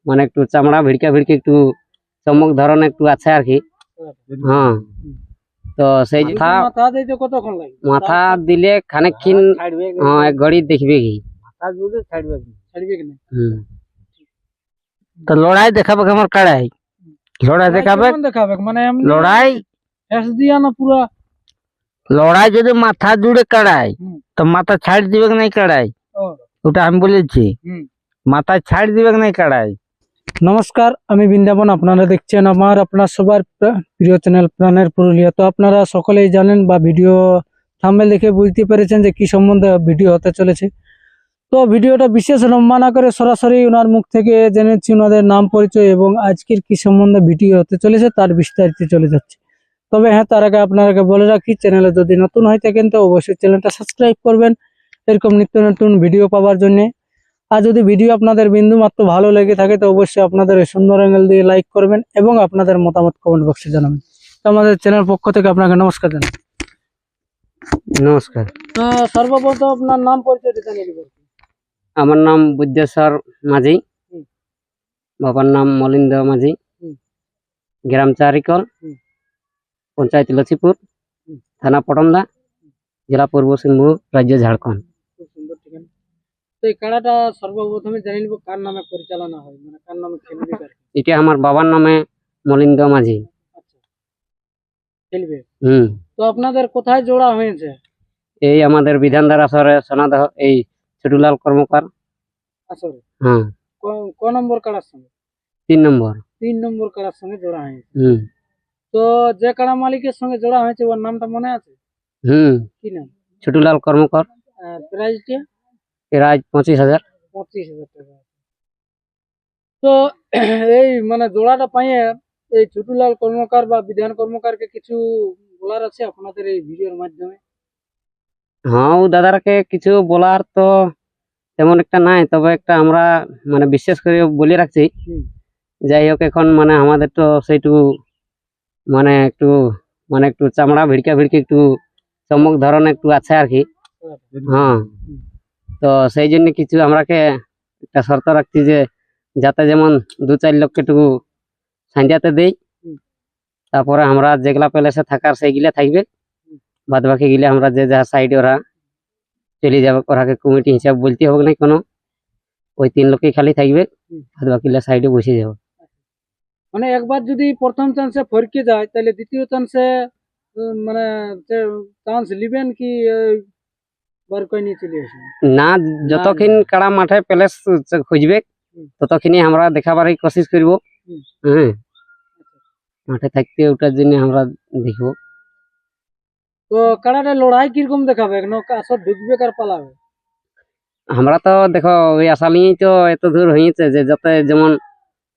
মানে একটু চামড়া ভিড়কা ভিড়কি একটু চমক ধরনের একটু আছে আর কি। হ্যাঁ, তো সেই মাথা দিলে খানিকক্ষণ এক ঘড়ি দেখবে কি তো লড়াই দেখাবে আমার কাড়াই, লড়াই দেখাবে মানে লড়াই দিয়া না পুরা লড়াই যদি মাথা জুড়ে কাড়াই তো মাথা ছাড় দিবে নাই কাড়াই, ওটা আমি বলেছি, মাথা ছাড় দিবে নাই কাড়াই। নমস্কার, আমি বৃন্দাবন। আপনারা দেখছেন আমার আপনার সবার প্রিয় চ্যানেল প্রাণের পুরুলিয়া। তো আপনারা সকলেই জানেন বা ভিডিও থাম্বনেল দেখে বুঝতে পেরেছেন যে কি সম্বন্ধে ভিডিও হতে চলেছে। তো ভিডিওটা বিশেষ লম্বা না করে সরাসরি ওনার মুখ থেকে জেনেছি ওনাদের নাম পরিচয় এবং আজকের কি সম্বন্ধে ভিডিও হতে চলেছে তার বিস্তারিত চলে যাচ্ছে। তবে হ্যাঁ, তার আগে আপনাকে বলে রাখি, চ্যানেলে যদি নতুন হয়ে থাকেন তো অবশ্যই চ্যানেলটা সাবস্ক্রাইব করবেন এরকম নিত্য নতুন ভিডিও পাওয়ার জন্য। আর যদি ভিডিও আপনাদের বিন্দু মাত্র ভালো লেগে থাকে তো অবশ্যই আপনাদের এই সুন্দর অ্যাঙ্গেল দিয়ে লাইক করবেন এবং আপনাদের মতামত কমেন্ট বক্সে জানাবেন। তো আমাদের চ্যানেল পক্ষ থেকে আপনাকে নমস্কার জানাই। নমস্কার। তো সর্বপ্রথম আপনার নাম পরিচয়টা জানিয়ে দিবেন। আমার নাম বুদ্ধেশ্বর মাঝি, বাবার নাম মলিন্দ্র মাঝি, গ্রাম চারিকল, পঞ্চায়েত লক্ষ্মীপুর, থানা পটমদা, জেলা পূর্ব সিংভূম, রাজ্য ঝাড়খণ্ড। খুব সুন্দর ঠিকানা। তো এই খেলাটা সর্বপ্রথমে জানিয়ে নিব কার নামে পরিচালনা হয়, মানে কার নামে খেলবে? এটা আমার বাবার নামে মলিন্দ্র মাঝি। আচ্ছা, খেলবে। তো আপনাদের কোথায় জোড়া হয়েছে? এই আমাদের বিধানধার আসরে সোনাদহ এই ছোটুলাল কর্মকার আসরে। হ্যাঁ, ক নম্বর কাড়ার সঙ্গে? 3 নম্বর। 3 নম্বর কাড়ার সঙ্গে জোড়া হয়েছে। তো যে কাড়া মালিকের সঙ্গে জোড়া হয়েছে ওর নামটা মনে আছে? কি নাম? ছোটুলাল কর্মকার। প্রাইজটা? প্রাইজ 25,000। 25,000 টাকা। তো এই মানে জোড়াটা পাইয়ে এই ছোটুলাল কর্মকার বা বিধান কর্মকারকে কিছু বলার আছে আপনাদের এই ভিডিওর মাধ্যমে? হ্যাঁ, ও দাদারকে কিছু বলার তো তেমন একটা নাই, তবে একটা আমরা মানে বিশেষ করে বলে রাখছি। যাই হোক, এখন মানে আমাদের তো সেইটুকু মানে একটু চামড়া ভিড়কা ভিড়কি একটু চমক ধরনের একটু আছে আর কি। হ্যাঁ, তো সেই জন্য কিছু আমরাকে একটা শর্ত রাখছি যে যাতে যেমন 2-4 লক্ষ একটু সাঁজাতে দেই, তারপরে আমরা যেগুলা প্যালেসে থাকার সেইগুলা থাকবে, বাদ বাকি গিলে আমরা যে যা সাইডে ওরা চলে যাবে, ওরাকে কমিটি হিসাব বলতে হবে না কোনো, ওই 3 লক্ষই খালি থাকবে, বাদ বাকিলা সাইডে বসে যাবে। মানে একবার যদি প্রথম চান্সে ফরকে যায় তাহলে দ্বিতীয় চান্সে মানে চান্স লিবেন কি বার করে নিয়ে চলে আসেন? না, যতক্ষণ কাড়া মাঠে প্যালেস খুঁজবে ততক্ষণই আমরা দেখাবার কোশিশ করব। হ্যাঁ, মাঠে থাকতে ওটার জন্য আমরা দেখবো। তো কাড়াটা লড়াই কিরকম দেখাবে? আসর ঢুকবে কার পালাবে? আমরা তো দেখো ওই আশা নিয়েই তো এত দূর হয়েছে যে যাতে যেমন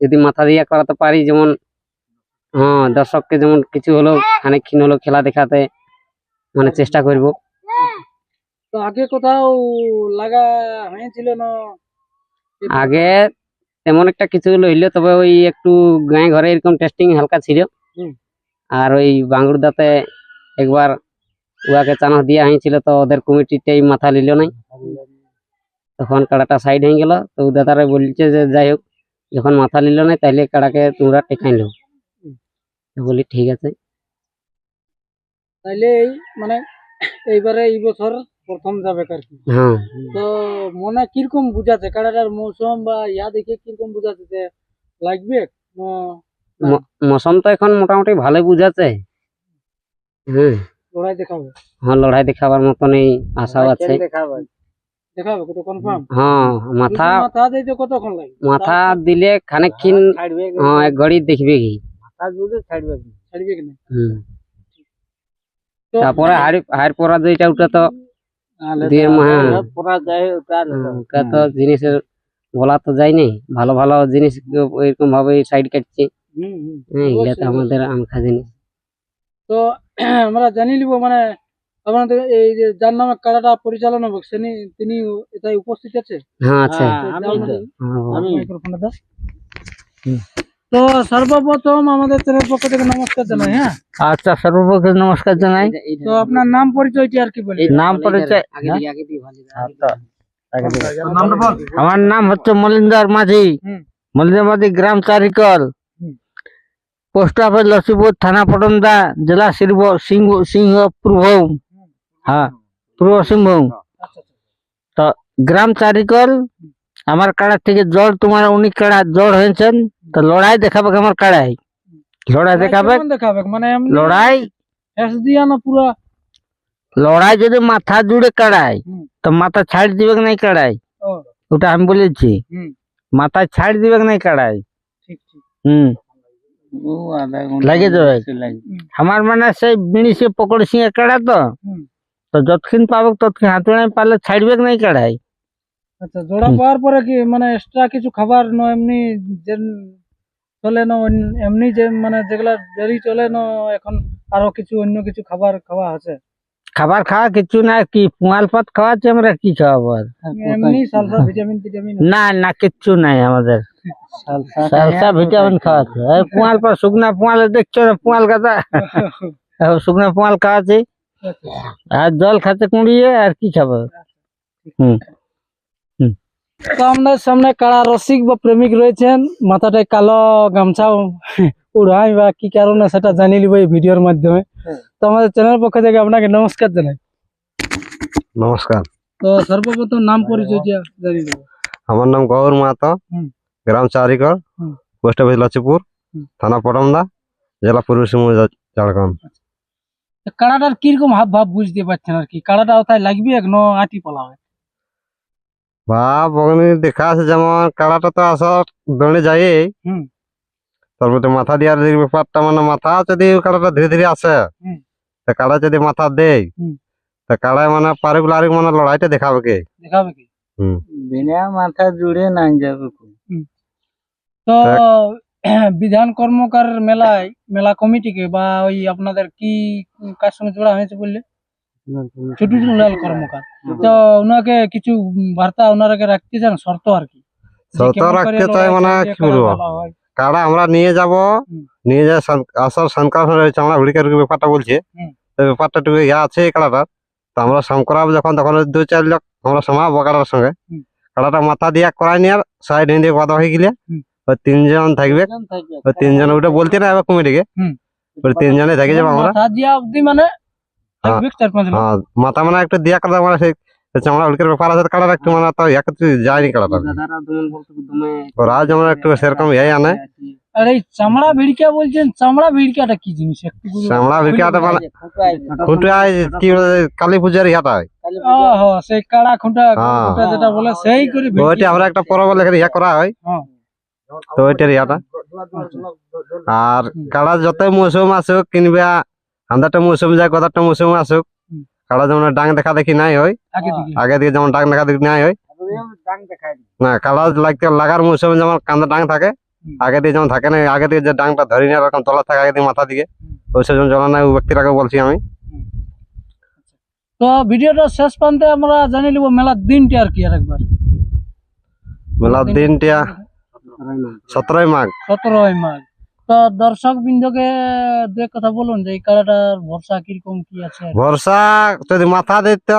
যদি মাথা দিয়া করাতে পারি, যেমন হ্যাঁ দর্শককে যেমন কিছু হলো খানিকক্ষণ হলো খেলা দেখাতে মানে চেষ্টা করব। তো আগে কোথাও লাগা হয়েছিল না? আগে তেমন একটা কিছু লইল, তবে ওই একটু গায়ে ঘরে এরকম টেস্টিং হালকা ছিল। আর ওই বাঙ্গুরদাতে একবার উহাকে চানস দিয়া হয়েছিল, তো ওদের কমিটিটাই মাথা নিল নাই, তখন কাড়াটা সাইড হয়ে গেল। তো দাদারা বলছে যে যাই হোক, যখন মাথা নিল নাই তাহলে কাড়াকে তোমরা টেকাই লো। বলি ঠিক আছে। তাইলে এই মানে এইবারে এই বছর প্রথম যাবে আর কি। হ্যাঁ, তো মনে কিরকম বুঝাচ্ছে কাড়াটার মৌসুম বা ইয়া দেখে কিরকম বুঝাচ্ছে যে লাগবে? মৌসুম তো এখন মোটামুটি ভালোই বুঝাচ্ছে। হ্যাঁ, লড়াই দেখাবে। হ্যাঁ, লড়াই দেখাবার মতনই আশাও আছে। দেখাবে কত কনফার্ম? হ্যাঁ, মাথা দিতে কতক্ষণ লাগে? মাথা দিলে খানিকক্ষণ এক ঘড়ি দেখবে কি ছাড়বে কি না? তারপরে হাড় পরা যেটা ওটা তো ওটা তো জিনিসের বলা তো যায়নি। ভালো ভালো জিনিস এরকম ভাবে সাইড কাটছে, এগুলা তো আমাদের আমখা জিনিস। তো আমরা জানি নিব মানে আপনাদের এই যে যার নামে কাড়াটা পরিচালনা হবে তিনি এটাই উপস্থিত আছে? হ্যাঁ, আছে। তো সর্বপ্রথম আমাদের চ্যানেল পক্ষ থেকে নমস্কার জানাই। হ্যাঁ, আচ্ছা, সর্বপ্রথম নমস্কার জানাই। তো আপনার নাম পরিচয়টি আর কি বলি? নাম পরিচয় আমার নাম হচ্ছে মলিন্দার মাঝি, মলিনাবাদী গ্রাম চারিকল, পোস্ট অফিস লক্ষ্মীপুর, থানা পটমদা, জেলা সিংহভূম, হ্যাঁ পূর্ব সিংভূম। তো গ্রাম চারিকল আমার কাড়া থেকে জ্বর, তোমার উনি কাড়া জ্বর হয়েছেন, তো লড়াই দেখাবে আমার কাড়াই, লড়াই দেখাবে। কেমন দেখাবে মানে এমনি লড়াই ফেস দিয়া না পুরা? লড়াই যদি মাথা জুড়ে কাড়াই তো মাথা ছাড় দিবে নাই কাড়াই, ও ওটা আমি বলেছি। হুম মাথা ছাড় দিবে নাই কাড়াই। ঠিক ঠিক। লাগে যাবে আমার মানে সেই বিড়ি সে পকড় সিংহে কাড়া, তো হুম। তো যতক্ষণ পাবে ততক্ষণ হাতে নাই পারলে ছাড়বে নাই কাড়াই। আচ্ছা, জোড়া পাওয়ার পরে কি মানে এক্সট্রা কিছু খাবার না এমনি যে চলে না এমনি যে মানে যেগুলা দেরি চলে না, এখন আরো কিছু অন্য কিছু খাবার খাওয়া আছে? খাবার খাওয়া কিছু না, কি পুয়াল পাত খাওয়াচ্ছি আমরা, কি খাওয়াবো আর? এমনি সালসা ভিটামিন টিটামিন না না কিচ্ছু নাই আমাদের, সালসা ভিটামিন খাওয়াচ্ছে। এই পুয়াল পাত শুকনা পুয়াল দেখছো না, পুয়াল কথা শুকনা পুয়াল খাওয়াচ্ছি, আর জল খাতে কুড়িয়ে, আর কি খাবো। তো আমাদের সামনে কারা রসিক বা প্রেমিক রয়েছেন, মাথাটায় কালো গামছা উড়াই বা কি কারণে সেটা জানি লিব এই ভিডিওর মাধ্যমে। তো আমাদের চ্যানেল পক্ষ থেকে আপনাকে নমস্কার জানাই। নমস্কার, তো সর্বপ্রথম নাম পরিচয় জানি দেবো। আমার নাম গৌর মাহাতো, হুম। গ্রাম চারিকর, হুম। পোস্ট অফিস লক্ষ্মীপুর, হুম। থানা পটমদা, জেলা পূর্ব সিংভূম, ঝাড়খণ্ড। কাড়াটার কিরকম হাব ভাব বুঝতে পারছেন আর কি? কাড়াটা ওথায় লাগবে এক আটি পলাবে? ভাব ওখানে দেখা আছে, যেমন কাড়াটা তো আসার দৌড়ে যায়, হুম। তারপরে মাথা দেওয়ার যে ব্যাপারটা, মানে মাথা যদি কাড়াটা ধীরে ধীরে আসে, হুম। তা কাড়া যদি মাথা দেয়, হুম। তা কাড়ায় মানে পারে গুলো আরেক মানে লড়াইটা দেখাবে কে। দেখাবে কি? হুম। বিনা মাথা জুড়ে নাই যাবে। তো বিধান কর্মকার মেলা কমিটিকে বা ওই আপনাদের কি কার সঙ্গে জোড়া হয়েছে বললে? ছোট লাল কর্মকার। তো ওনাকে কিছু বার্তা ওনারাকে রাখতে চান, শর্ত আর কি? যে শর্ত কেমন করে রাখতে চাই, লড়াই মানে চালিয়ে কি করা বলবো, ভালো হয়। কাড়া আমরা নিয়ে যাব, হুম। নিয়ে যায় আসার শঙ্কর চামড়া হুড়িকার ব্যাপারটা বলছে, হুম। তো ব্যাপারটা একটু ইয়া আছে এই কাড়াটার। তো আমরা সাম করাবো যখন, তখন 2-4 লোক আমরা সমাবো কাড়ার সঙ্গে। হুম। কাড়াটা মাথা দিয়া করাই নিয়ে সাইড হিন্দি বাধা হয়ে গেলে হুম। ওই 3 জন থাকবে, ওই 3 জন ওটা বলতে না এবার কমিটিকে, হুম। ওই 3 জনে থাকি যাবো আমরা। মাথা দিয়া অবধি মানে থাকবে 4-5 লোক। হ্যাঁ, মাথা মানে একটু দিয়া কাটা, মানে সেই চামড়া হুড়িকার ব্যাপার আছে, কাড়াটা একটু মানে তো একটু যায়নি কাড়াটা, ওরা যেমন একটু সেরকম ইয়াই আনে। আর এই চামড়া ভিড়কা বলছেন, চামড়া ভিড়কাটা কি জিনিস একটু বলুন। চামড়া হুড়িকাটা মানে খুঁটায় কি বলে, কালী পূজার ইহাটা হয়। ওহো, সেই কাড়া খুঁটা হ্যাঁ। খুঁটা যেটা বলে সেই করে ভিড়কি। ওইটা আমরা একটা পরব বলে ইয়া করা হয়, হ্যাঁ। তো ওইটার ইয়াটা। আর কাড়া যত মৌসুম আসুক, কিংবা আন্দারটা মৌসুম যায়, কদারটা মৌসুম আসুক, হুম। কাড়া যেমন ডাং দেখা দেখি নাই হয়, আগে দিকে আগে দিকে যেমন ডাং দেখা দেখি নাই হয় না, কাড়া লাগতে লাগার মৌসুমে যেমন কান্দা ডাং থাকে, হুম। আগে দিয়ে যেমন থাকে না, আগে দিয়ে যে ডাংটা ধরি না এরকম তলা থাকে আগে দিয়ে মাথা দিকে, ওই সেজন জানা নাই, ওই ব্যক্তিটাকে বলছি আমি। তো ভিডিওটা শেষ প্রান্তে আমরা জানিয়ে নিব মেলার দিনটা আর কি আর একবার। মেলার দিনটা 17ই মাঘ। 17ই মাঘ। তো দর্শক বিন্দুকে দু এক কথা বলুন যে এই কাড়াটার ভরসা কিরকম কি আছে? ভরসা যদি মাথা দিত,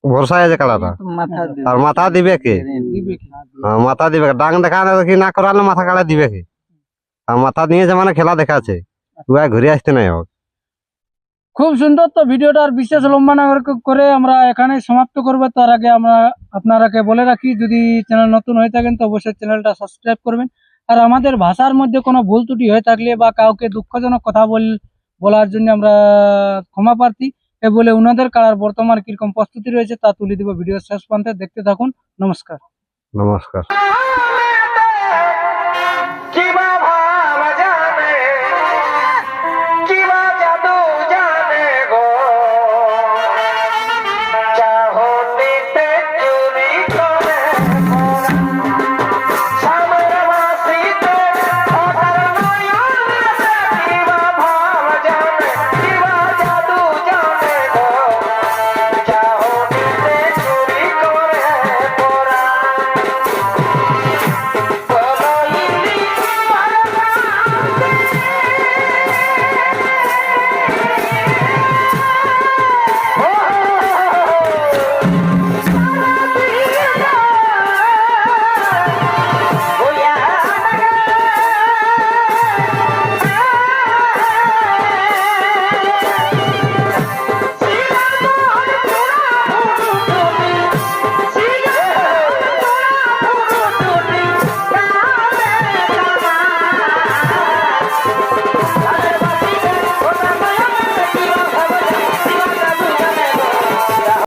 ভরসা আছে কাড়াটা, আর মাথা দিবে কি? দিবে কি? মাথা দিবে, ডাং দেখা দেখি না করালে মাথা কাড়া দিবে কি? আর মাথা নিয়ে যে মানে খেলা দেখাচ্ছে, ওই ঘুরে আসতে নাই হোক। খুব সুন্দর। তো ভিডিওটা আর বিশেষ লম্বা না করে আমরা এখানে সমাপ্ত করবো। তার আগে আমরা আপনারাকে বলে রাখি, যদি চ্যানেল নতুন হয়ে থাকেন তো অবশ্যই চ্যানেলটা সাবস্ক্রাইব করবেন। আর আমাদের ভাষার মধ্যে কোনো ভুল ত্রুটি হয়ে থাকলে বা কাউকে দুঃখজনক কথা বলার জন্য আমরা ক্ষমা প্রার্থী। এ বলে ওনাদের কারার বর্তমান কিরকম প্রস্তুতি রয়েছে তা তুলে দেব ভিডিও শেষ প্রান্তে। দেখতে থাকুন। নমস্কার। নমস্কার।